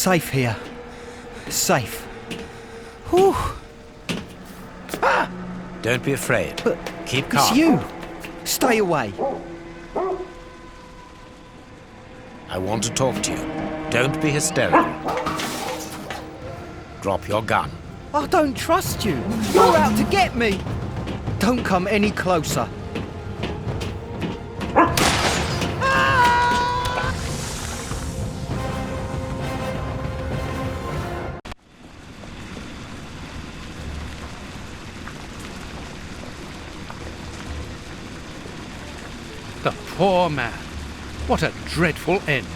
safe here. Safe. Whew. Ah! Don't be afraid. But keep calm. it's you. Stay away. I want to talk to you. Don't be hysterical. Drop your gun. I don't trust you. You're out to get me. Don't come any closer. The poor man. What a dreadful end.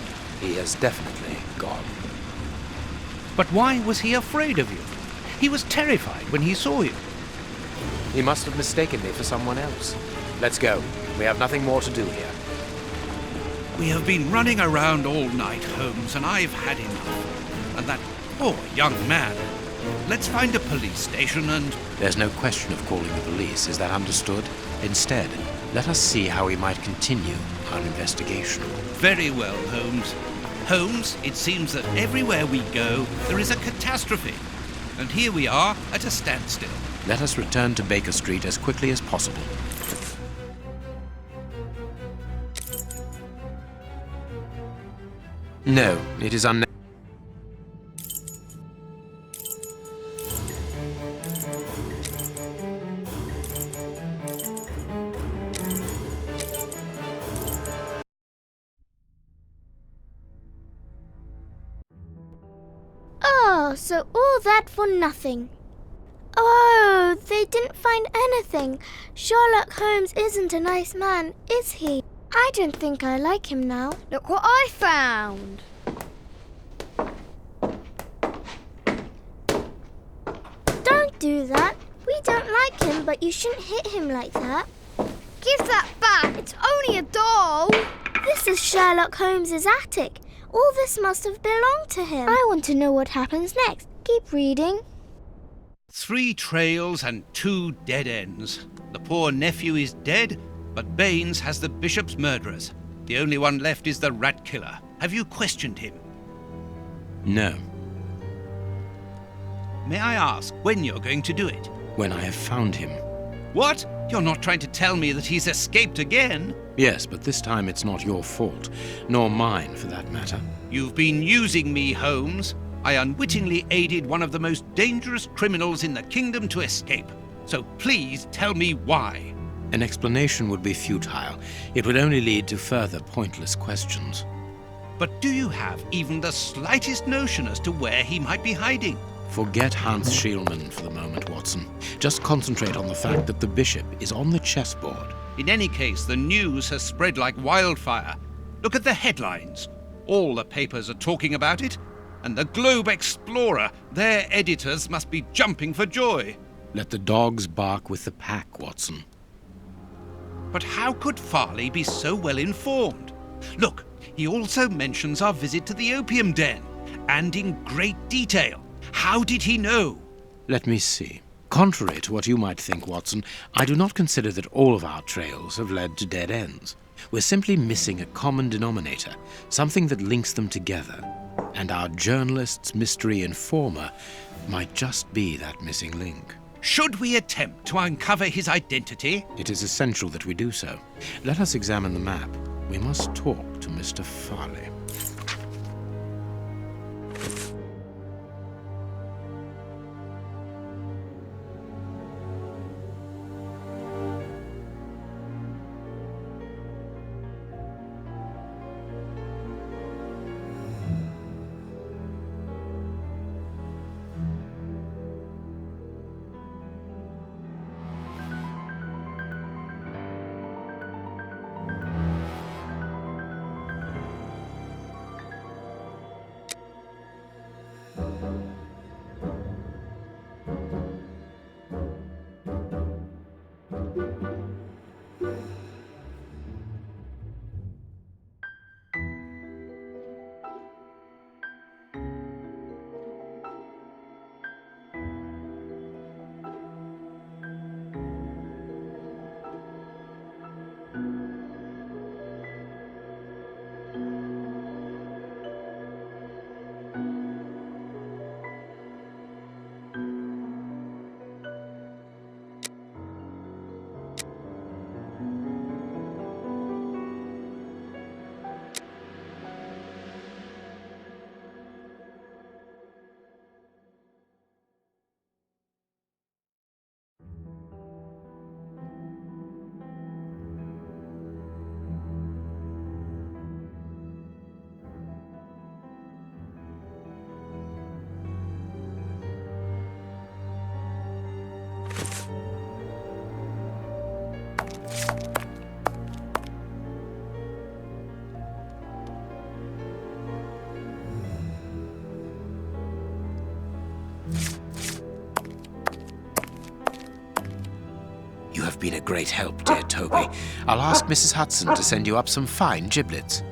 He has definitely gone. But why was he afraid of you? He was terrified when he saw you. He must have mistaken me for someone else. Let's go. We have nothing more to do here. We have been running around all night, Holmes, and I've had enough. And that poor young man. Let's find a police station and... There's no question of calling the police, is that understood? Instead, let us see how we might continue our investigation. Very well, Holmes. Holmes, it seems that everywhere we go, there is a catastrophe. And here we are at a standstill. Let us return to Baker Street as quickly as possible. No, it is unnecessary. Oh, so all that for nothing. Oh, they didn't find anything. Sherlock Holmes isn't a nice man, is he? I don't think I like him now. Look what I found! Don't do that. We don't like him, but you shouldn't hit him like that. Give that back! It's only a doll! This is Sherlock Holmes's attic. All this must have belonged to him. I want to know what happens next. Keep reading. 3 trails and 2 dead ends. The poor nephew is dead, but Baines has the bishop's murderers. The only one left is the rat killer. Have you questioned him? No. May I ask when you're going to do it? When I have found him. What? You're not trying to tell me that he's escaped again? Yes, but this time it's not your fault, nor mine for that matter. You've been using me, Holmes. I unwittingly aided one of the most dangerous criminals in the kingdom to escape. So please tell me why. An explanation would be futile. It would only lead to further pointless questions. But do you have even the slightest notion as to where he might be hiding? Forget Hans Schielmann for the moment, Watson. Just concentrate on the fact that the bishop is on the chessboard. In any case, the news has spread like wildfire. Look at the headlines. All the papers are talking about it. And the Globe Explorer, their editors must be jumping for joy. Let the dogs bark with the pack, Watson. But how could Farley be so well informed? Look, he also mentions our visit to the opium den, and in great detail. How did he know? Let me see. Contrary to what you might think, Watson, I do not consider that all of our trails have led to dead ends. We're simply missing a common denominator, something that links them together. And our journalist's mystery informer might just be that missing link. Should we attempt to uncover his identity? It is essential that we do so. Let us examine the map. We must talk to Mr. Farley. a great help, dear Toby. I'll ask Mrs. Hudson to send you up some fine giblets.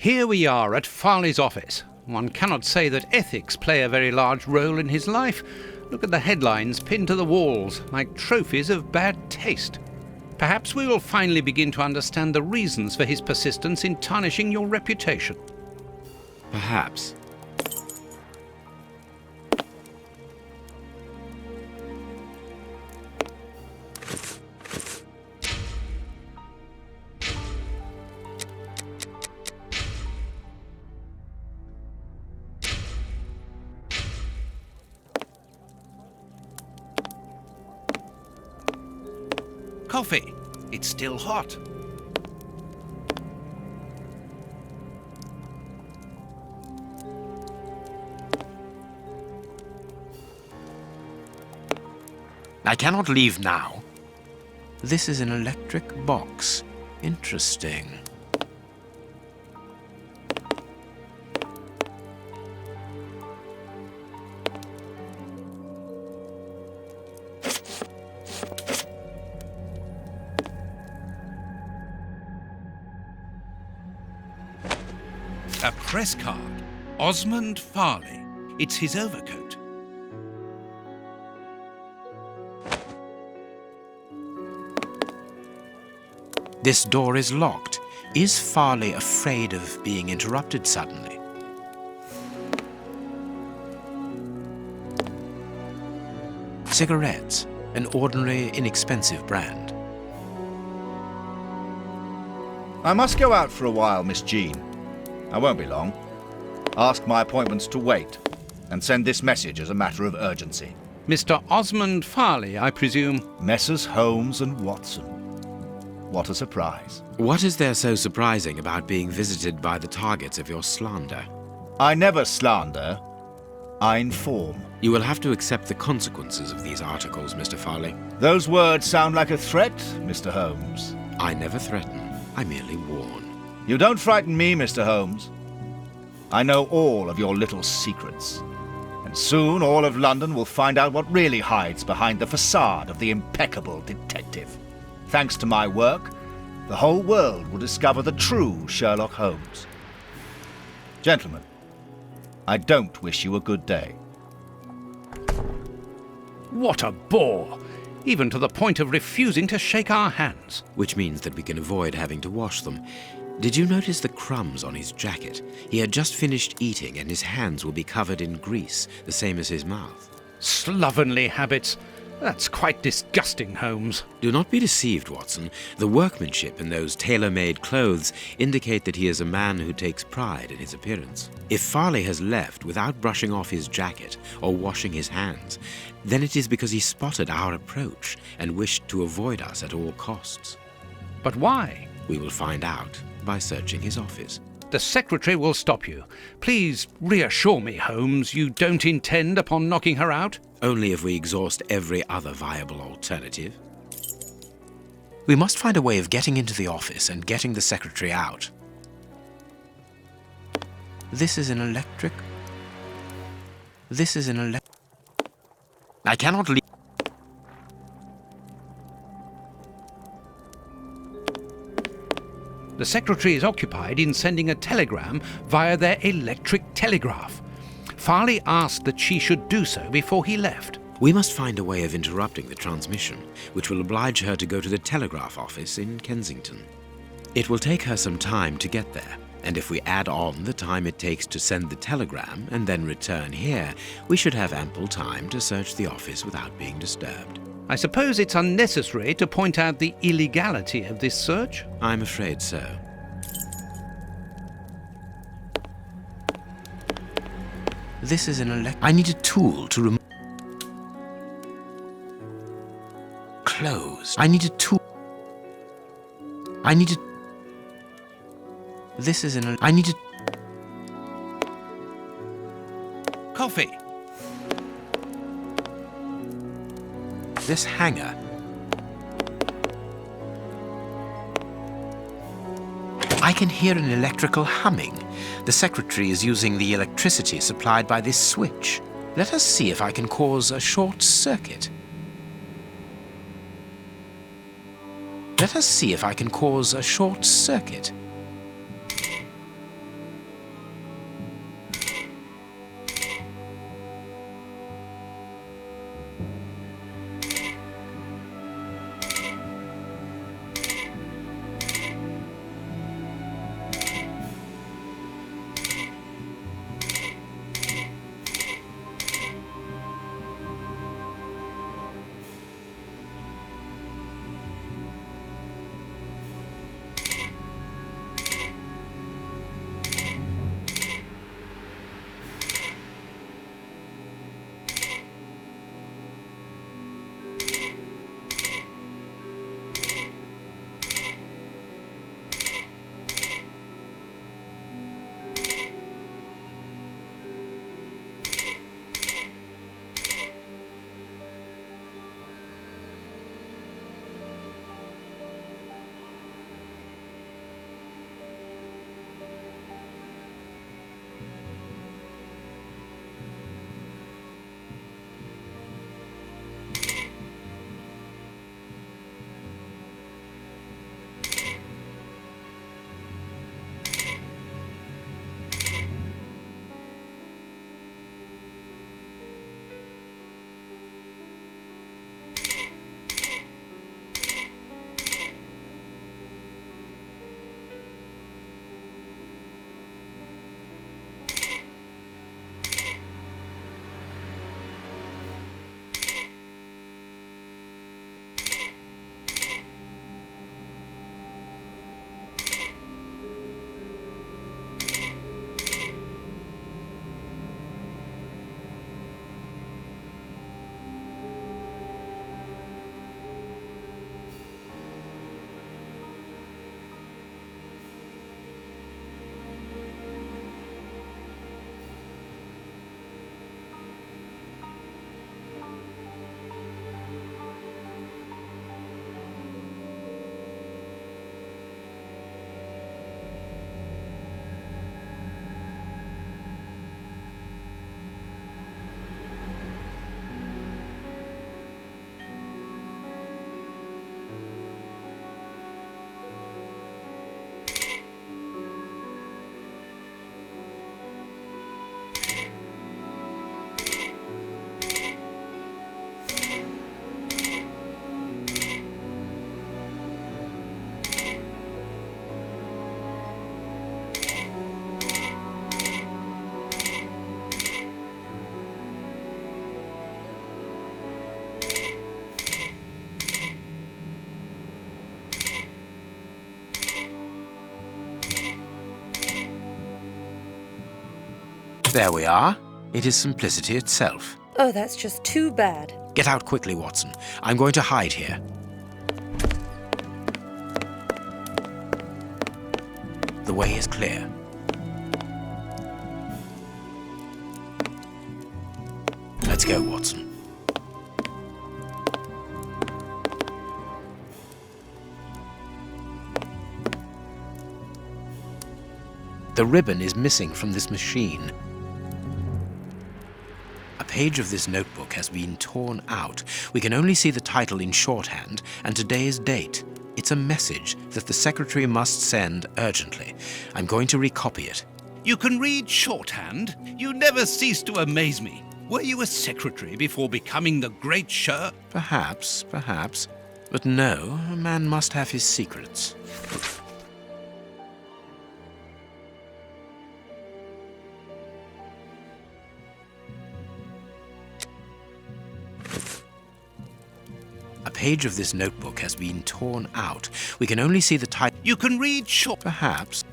Here we are at Farley's office. One cannot say that ethics play a very large role in his life. Look at the headlines pinned to the walls, like trophies of bad taste. Perhaps we will finally begin to understand the reasons for his persistence in tarnishing your reputation. Perhaps. Coffee. It's still hot. I cannot leave now. This is an electric box. Interesting. A press card. Osmond Farley. It's his overcoat. This door is locked. Is Farley afraid of being interrupted suddenly? Cigarettes, an ordinary, inexpensive brand. I must go out for a while, Miss Jean. I won't be long. Ask my appointments to wait, and send this message as a matter of urgency. Mr. Osmond Farley, I presume. Messrs. Holmes and Watson. What a surprise. What is there so surprising about being visited by the targets of your slander? I never slander. I inform. You will have to accept the consequences of these articles, Mr. Farley. Those words sound like a threat, Mr. Holmes. I never threaten. I merely warn. You don't frighten me, Mr. Holmes. I know all of your little secrets. And soon all of London will find out what really hides behind the facade of the impeccable detective. Thanks to my work, the whole world will discover the true Sherlock Holmes. Gentlemen, I don't wish you a good day. What a bore! Even to the point of refusing to shake our hands. Which means that we can avoid having to wash them. Did you notice the crumbs on his jacket? He had just finished eating and his hands will be covered in grease, the same as his mouth. Slovenly habits. That's quite disgusting, Holmes. Do not be deceived, Watson. The workmanship in those tailor-made clothes indicate that he is a man who takes pride in his appearance. If Farley has left without brushing off his jacket or washing his hands, then it is because he spotted our approach and wished to avoid us at all costs. But why? We will find out by searching his office. The secretary will stop you. Please reassure me, Holmes, you don't intend upon knocking her out? Only if we exhaust every other viable alternative. We must find a way of getting into the office and getting the secretary out. This is an electric... I cannot leave... The secretary is occupied in sending a telegram via their electric telegraph. Farley asked that she should do so before he left. We must find a way of interrupting the transmission, which will oblige her to go to the telegraph office in Kensington. It will take her some time to get there, and if we add on the time it takes to send the telegram and then return here, we should have ample time to search the office without being disturbed. I suppose it's unnecessary to point out the illegality of this search? I'm afraid so. This is an I need a tool to remove... Closed. I need a tool. I need a... This is an... I need a... Coffee. This hanger. I can hear an electrical humming. The secretary is using the electricity supplied by this switch. Let us see if I can cause a short circuit. Let us see if I can cause a short circuit. There we are. It is simplicity itself. Oh, that's just too bad. Get out quickly, Watson. I'm going to hide here. The way is clear. Let's go, Watson. The ribbon is missing from this machine. A page of this notebook has been torn out. We can only see the title in shorthand and today's date. It's a message that the secretary must send urgently. I'm going to recopy it. You can read shorthand? You never cease to amaze me. Were you a secretary before becoming the great Sher? Perhaps. But no, a man must have his secrets. A page of this notebook has been torn out. We can only see the title. You can read short. Perhaps.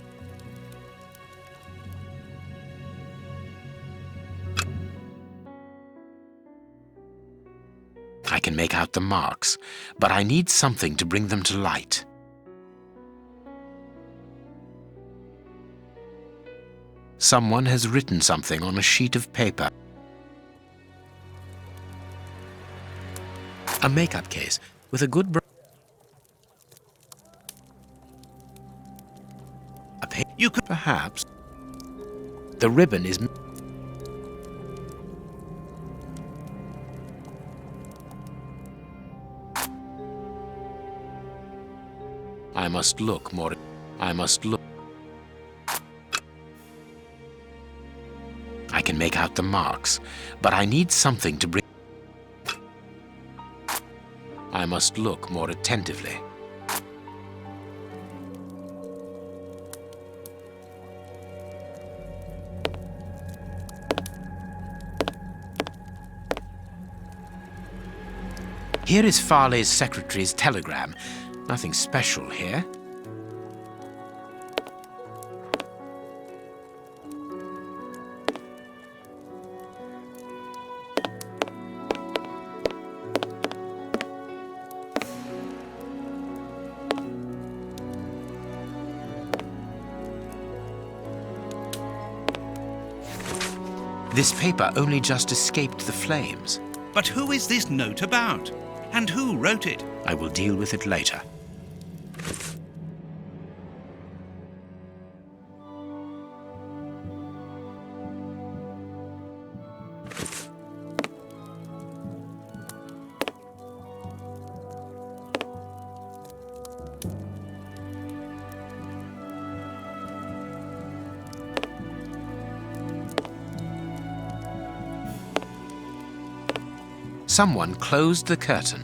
I can make out the marks, but I need something to bring them to light. Someone has written something on a sheet of paper. A makeup case with a good You could perhaps. The ribbon is. I must look more. I must look. I can make out the marks, but I need something to bring. I must look more attentively. Here is Farley's secretary's telegram. Nothing special here. This paper only just escaped the flames. But who is this note about? And who wrote it? I will deal with it later. Someone closed the curtain,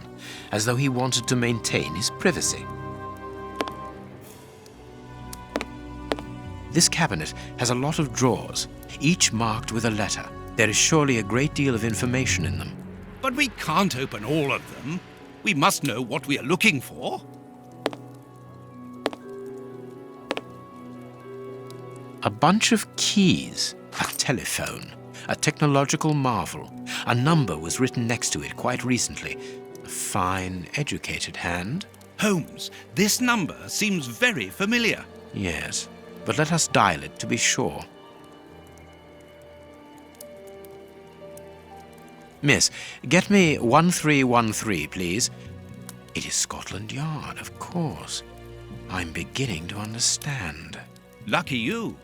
as though he wanted to maintain his privacy. This cabinet has a lot of drawers, each marked with a letter. There is surely a great deal of information in them. But we can't open all of them. We must know what we are looking for. A bunch of keys, a telephone, a technological marvel. A number was written next to it quite recently. A fine, educated hand. Holmes, this number seems very familiar. Yes, but let us dial it to be sure. Miss, get me 1313, please. It is Scotland Yard, of course. I'm beginning to understand. Lucky you.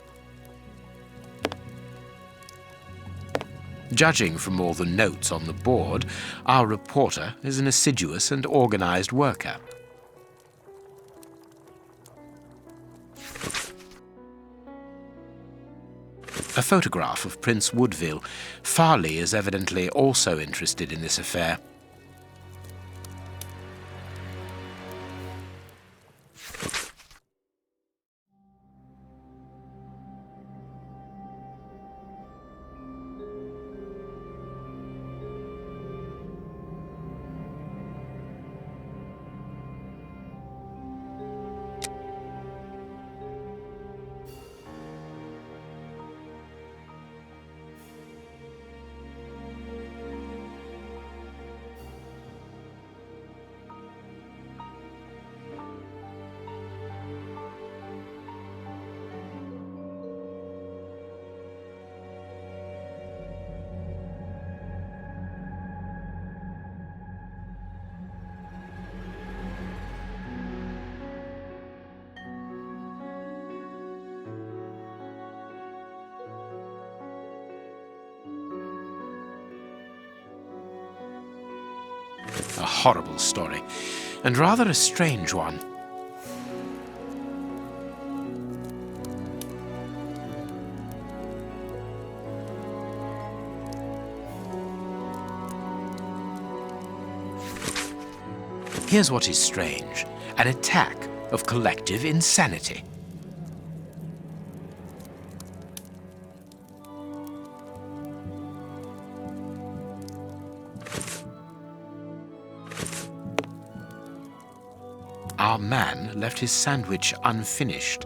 Judging from all the notes on the board, our reporter is an assiduous and organized worker. A photograph of Prince Woodville. Farley is evidently also interested in this affair. A horrible story, and rather a strange one. Here's what is strange: an attack of collective insanity. Our man left his sandwich unfinished.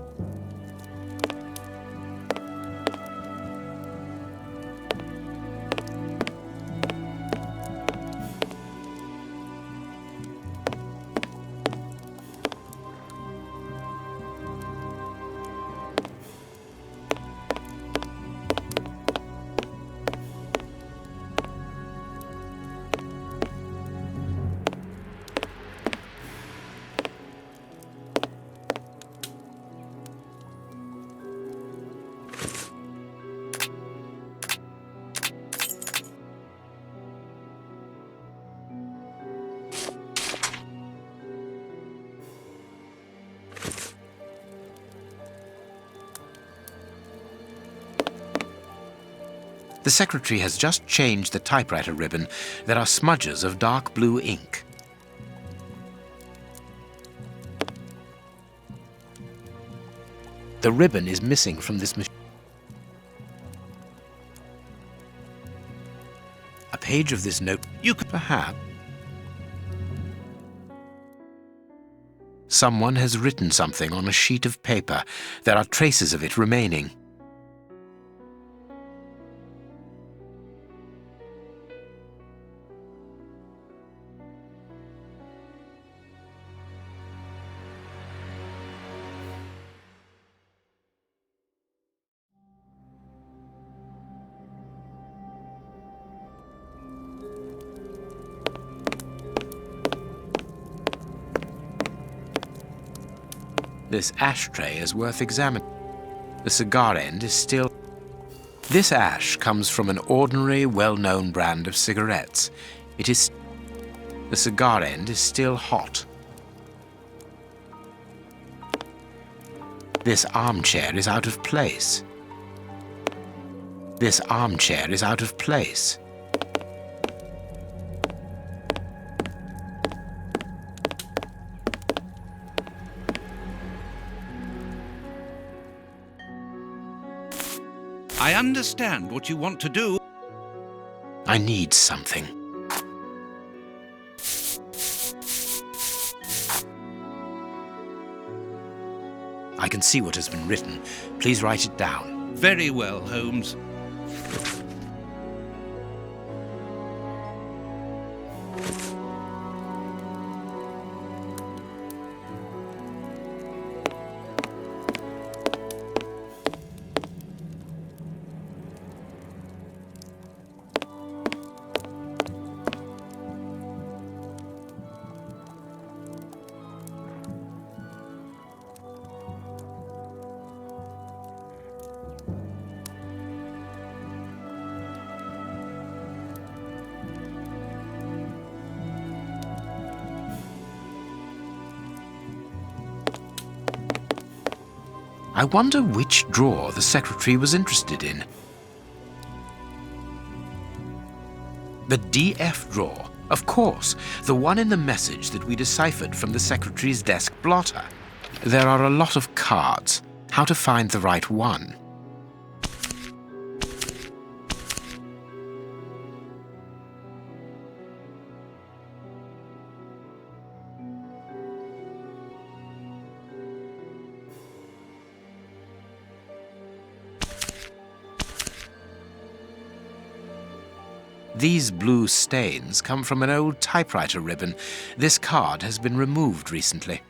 The secretary has just changed the typewriter ribbon. There are smudges of dark blue ink. The ribbon is missing from this machine. A page of this note, you could perhaps... Someone has written something on a sheet of paper. There are traces of it remaining. This ashtray is worth examining. The cigar end is still... This ash comes from an ordinary, well-known brand of cigarettes. It is... The cigar end is still hot. This armchair is out of place. This armchair is out of place. I understand what you want to do. I need something. I can see what has been written. Please write it down. Very well, Holmes. I wonder which drawer the secretary was interested in. The DF drawer, of course, the one in the message that we deciphered from the secretary's desk blotter. There are a lot of cards. How to find the right one? These blue stains come from an old typewriter ribbon. This card has been removed recently.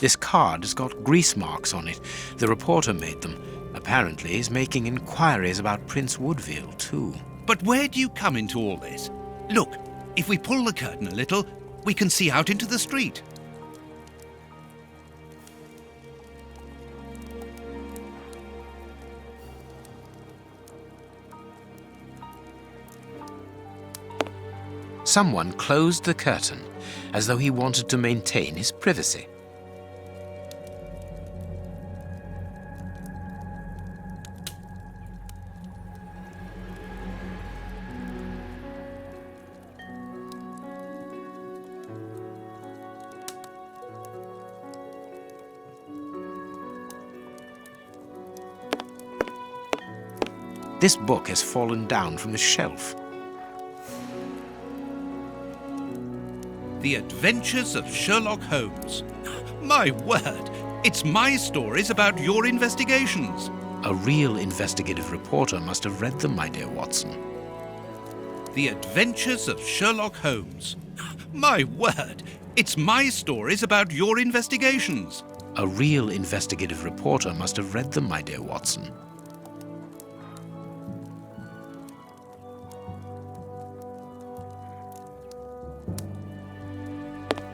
This card has got grease marks on it. The reporter made them. Apparently he's making inquiries about Prince Woodville, too. But where do you come into all this? Look, if we pull the curtain a little, we can see out into the street. Someone closed the curtain, as though he wanted to maintain his privacy. This book has fallen down from the shelf. The Adventures of Sherlock Holmes. My word, it's my stories about your investigations. A real investigative reporter must have read them, my dear Watson. The Adventures of Sherlock Holmes. My word, it's my stories about your investigations. A real investigative reporter must have read them, my dear Watson.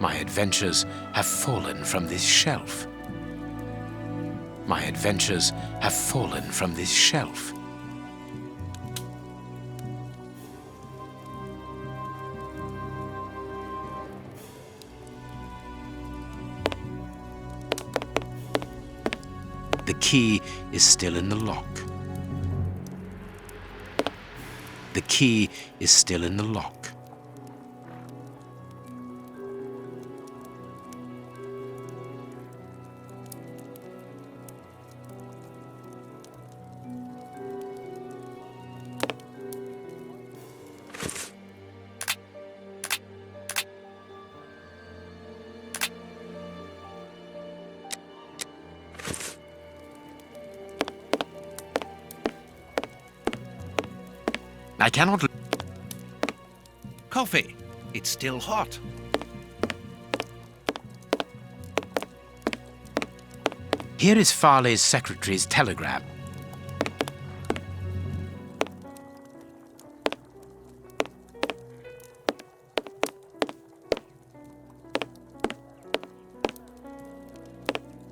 My adventures have fallen from this shelf. My adventures have fallen from this shelf. The key is still in the lock. The key is still in the lock. I cannot... Coffee. It's still hot. Here is Farley's secretary's telegram.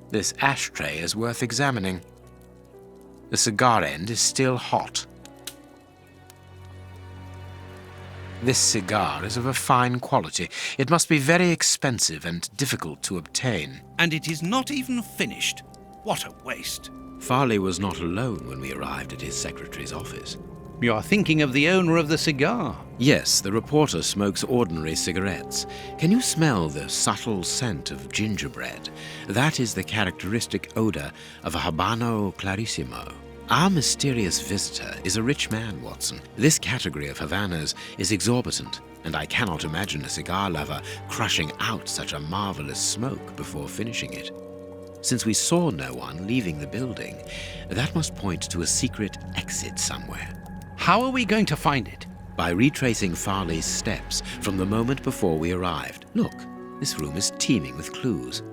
This ashtray is worth examining. The cigar end is still hot. This cigar is of a fine quality. It must be very expensive and difficult to obtain. And it is not even finished. What a waste. Farley was not alone when we arrived at his secretary's office. You are thinking of the owner of the cigar. Yes, the reporter smokes ordinary cigarettes. Can you smell the subtle scent of gingerbread? That is the characteristic odor of a Habano Clarissimo. Our mysterious visitor is a rich man, Watson. This category of Havanas is exorbitant, and I cannot imagine a cigar lover crushing out such a marvelous smoke before finishing it. Since we saw no one leaving the building, that must point to a secret exit somewhere. How are we going to find it? By retracing Farley's steps from the moment before we arrived. Look, this room is teeming with clues.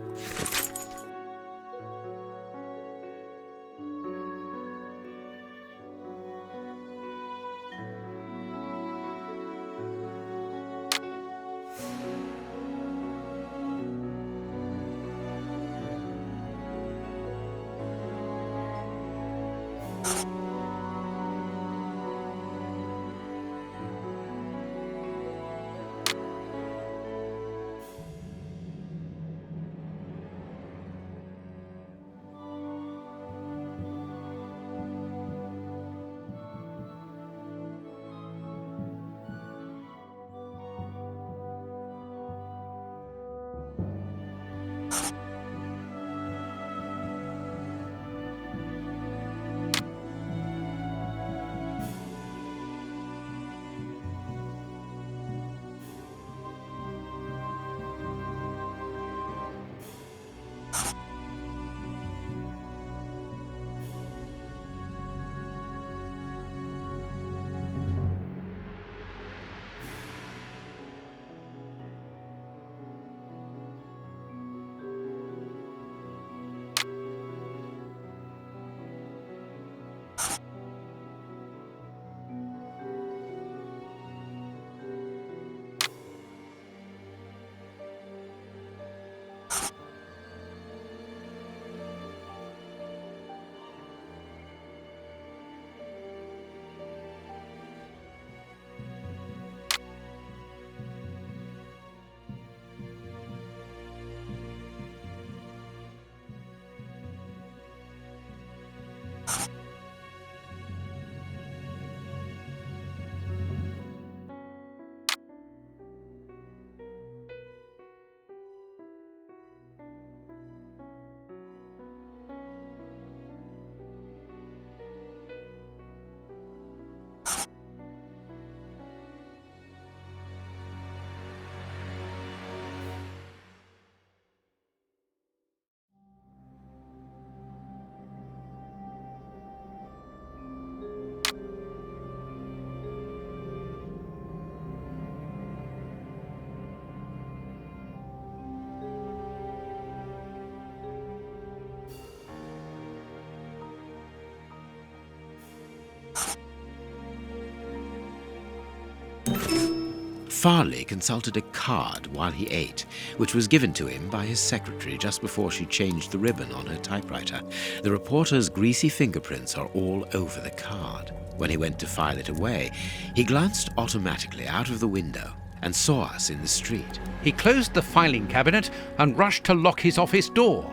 Farley consulted a card while he ate, which was given to him by his secretary just before she changed the ribbon on her typewriter. The reporter's greasy fingerprints are all over the card. When he went to file it away, he glanced automatically out of the window and saw us in the street. He closed the filing cabinet and rushed to lock his office door.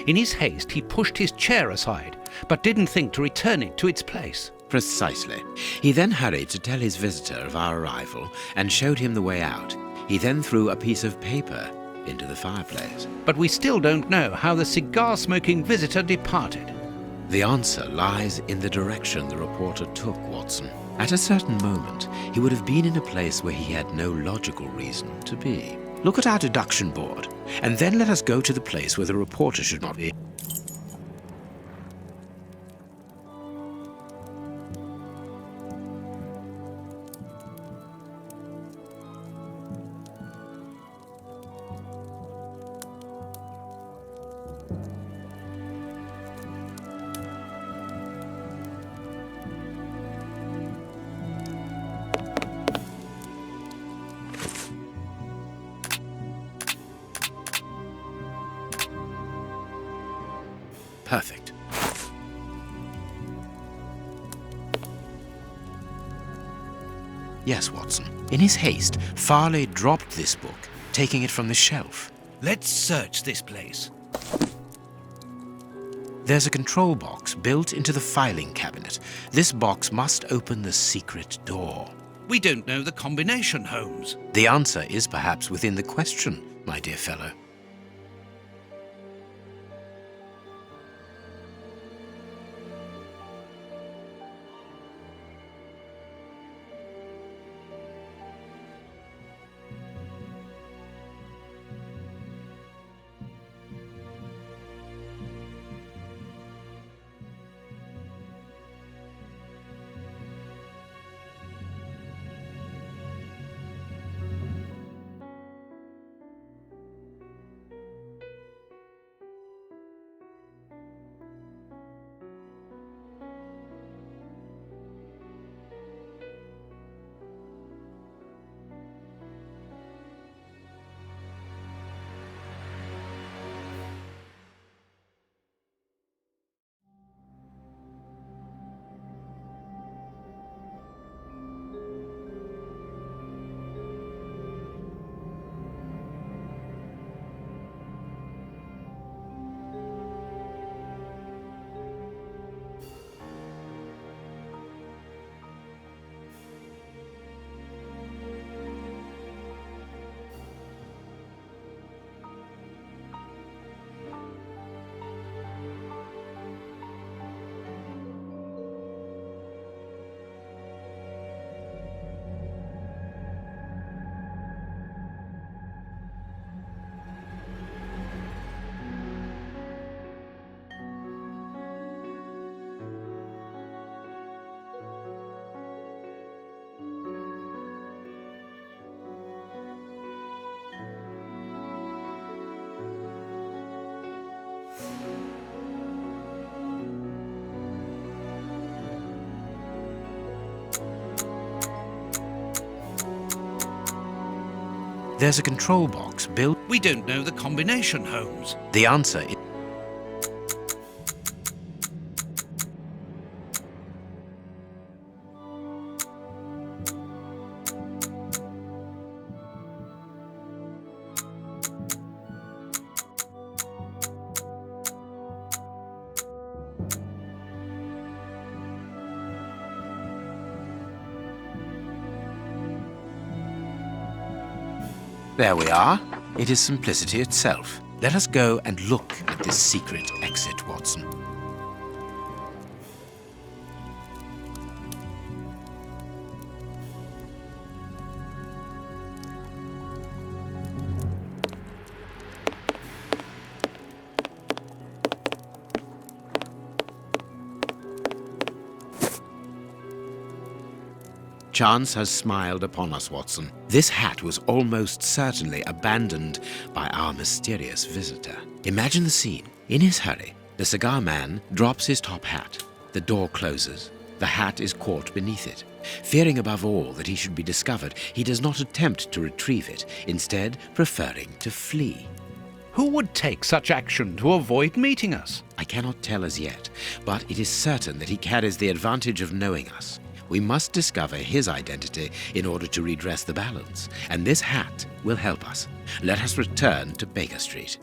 In his haste, he pushed his chair aside, but didn't think to return it to its place. Precisely. He then hurried to tell his visitor of our arrival and showed him the way out. He then threw a piece of paper into the fireplace. But we still don't know how the cigar-smoking visitor departed. The answer lies in the direction the reporter took, Watson. At a certain moment, he would have been in a place where he had no logical reason to be. Look at our deduction board, and then let us go to the place where the reporter should not be. Perfect. Yes, Watson. In his haste, Farley dropped this book, taking it from the shelf. Let's search this place. There's a control box built into the filing cabinet. This box must open the secret door. We don't know the combination, Holmes. The answer is perhaps within the question, my dear fellow. There's a control box built. We don't know the combination, Holmes. The answer is. There we are. It is simplicity itself. Let us go and look at this secret exit, Watson. Chance has smiled upon us, Watson. This hat was almost certainly abandoned by our mysterious visitor. Imagine the scene. In his hurry, the cigar man drops his top hat. The door closes. The hat is caught beneath it. Fearing above all that he should be discovered, he does not attempt to retrieve it, instead preferring to flee. Who would take such action to avoid meeting us? I cannot tell as yet, but it is certain that he carries the advantage of knowing us. We must discover his identity in order to redress the balance, and this hat will help us. Let us return to Baker Street.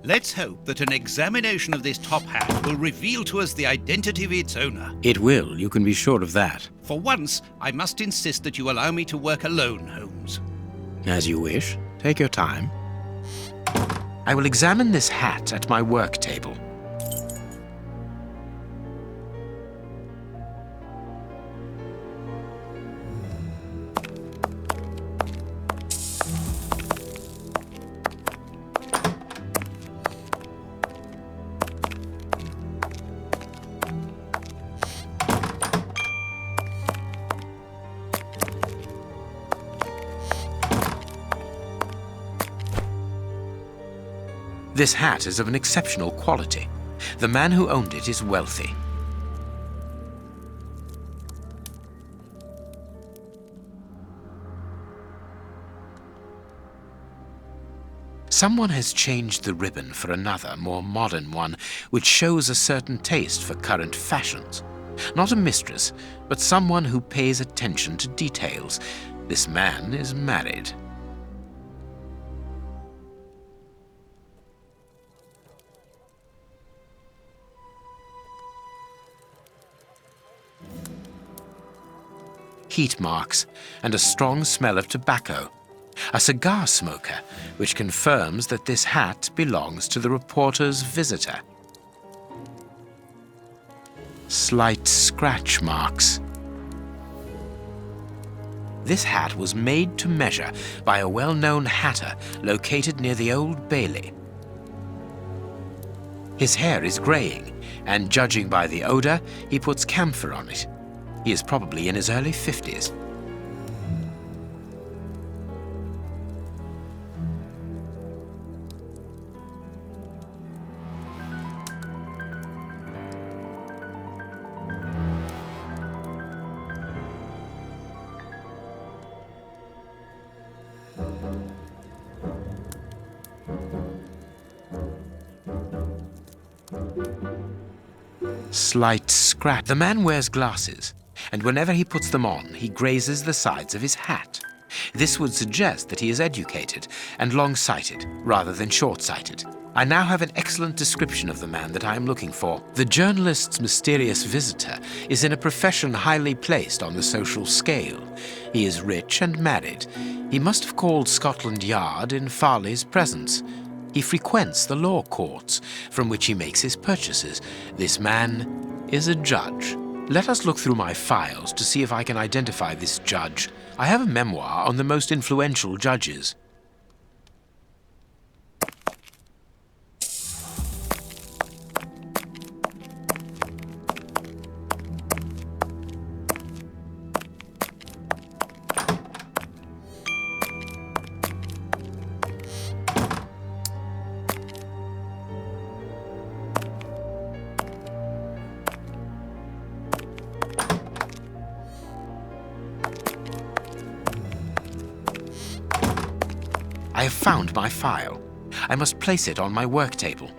Let's hope that an examination of this top hat will reveal to us the identity of its owner. It will, you can be sure of that. For once, I must insist that you allow me to work alone, Holmes. As you wish. Take your time. I will examine this hat at my work table. This hat is of an exceptional quality. The man who owned it is wealthy. Someone has changed the ribbon for another, more modern one, which shows a certain taste for current fashions. Not a mistress, but someone who pays attention to details. This man is married. Heat marks, and a strong smell of tobacco. A cigar smoker, which confirms that this hat belongs to the reporter's visitor. Slight scratch marks. This hat was made to measure by a well-known hatter located near the Old Bailey. His hair is graying, and judging by the odor, he puts camphor on it. He is probably in his early 50s. Slight scratch. The man wears glasses, and whenever he puts them on, he grazes the sides of his hat. This would suggest that he is educated and long-sighted, rather than short-sighted. I now have an excellent description of the man that I am looking for. The journalist's mysterious visitor is in a profession highly placed on the social scale. He is rich and married. He must have called Scotland Yard in Farley's presence. He frequents the law courts, from which he makes his purchases. This man is a judge. Let us look through my files to see if I can identify this judge. I have a memoir on the most influential judges. I have found my file. I must place it on my work table.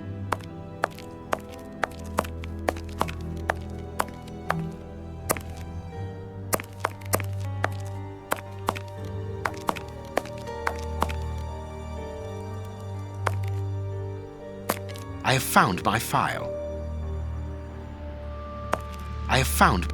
I have found my file. I have found...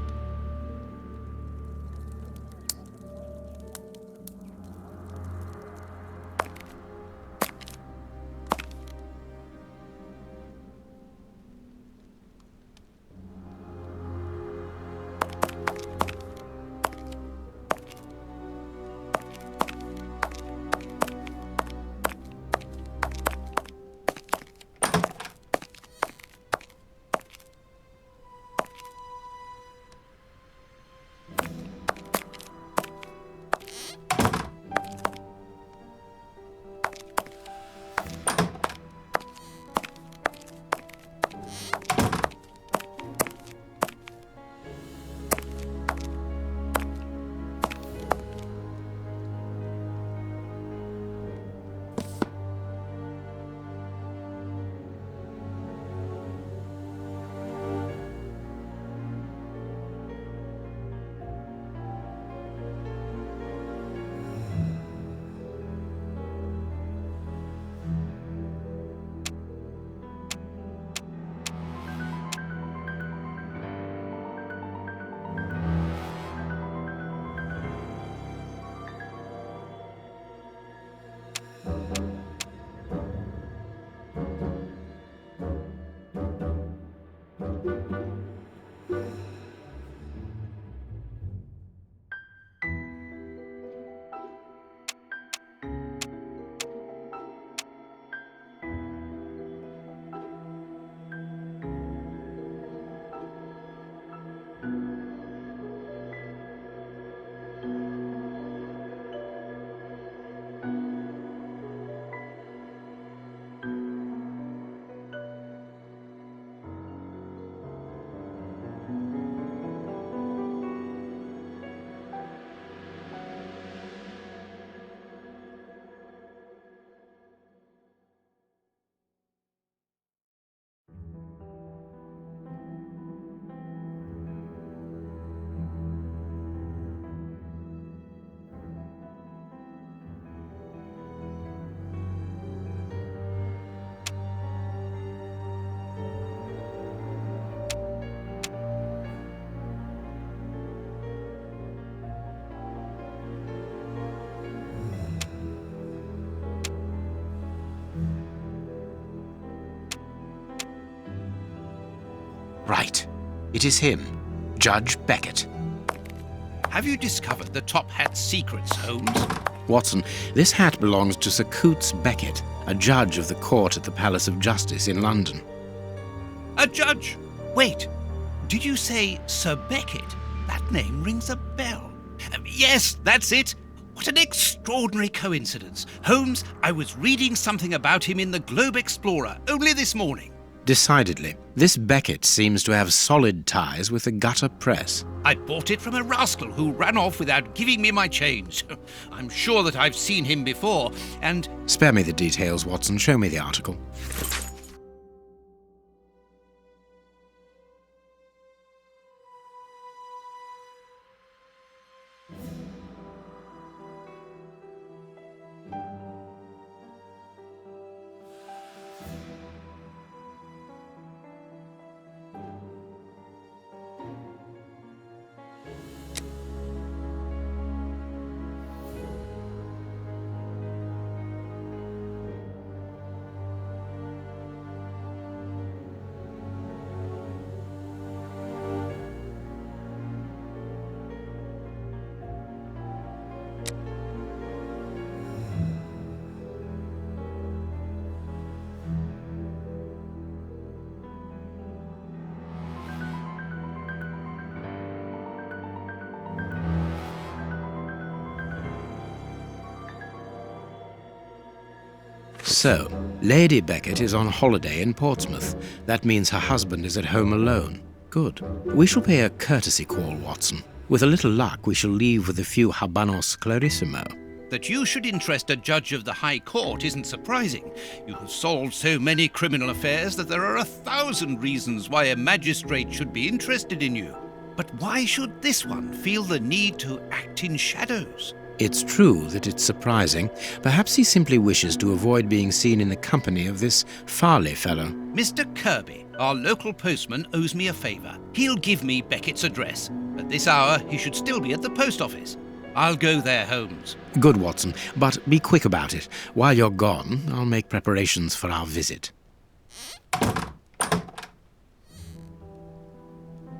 Right. It is him, Judge Beckett. Have you discovered the top hat's secrets, Holmes? Watson, this hat belongs to Sir Coutts Beckett, a judge of the court at the Palace of Justice in London. A judge? Wait, did you say Sir Beckett? That name rings a bell. Yes, that's it. What an extraordinary coincidence. Holmes, I was reading something about him in the Globe Explorer only this morning. Decidedly, this Beckett seems to have solid ties with the gutter press. I bought it from a rascal who ran off without giving me my change. I'm sure that I've seen him before, and... Spare me the details, Watson. Show me the article. So, Lady Beckett is on holiday in Portsmouth. That means her husband is at home alone. Good. We shall pay a courtesy call, Watson. With a little luck, we shall leave with a few habanos clarissimo. That you should interest a judge of the High Court isn't surprising. You have solved so many criminal affairs that there are 1,000 reasons why a magistrate should be interested in you. But why should this one feel the need to act in shadows? It's true that it's surprising. Perhaps he simply wishes to avoid being seen in the company of this Farley fellow. Mr. Kirby, our local postman, owes me a favour. He'll give me Beckett's address. At this hour, he should still be at the post office. I'll go there, Holmes. Good, Watson, but be quick about it. While you're gone, I'll make preparations for our visit.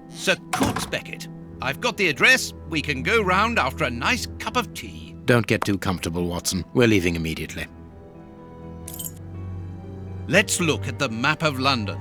Sir Coates Beckett, I've got the address. We can go round after a nice cup of tea. Don't get too comfortable, Watson. We're leaving immediately. Let's look at the map of London.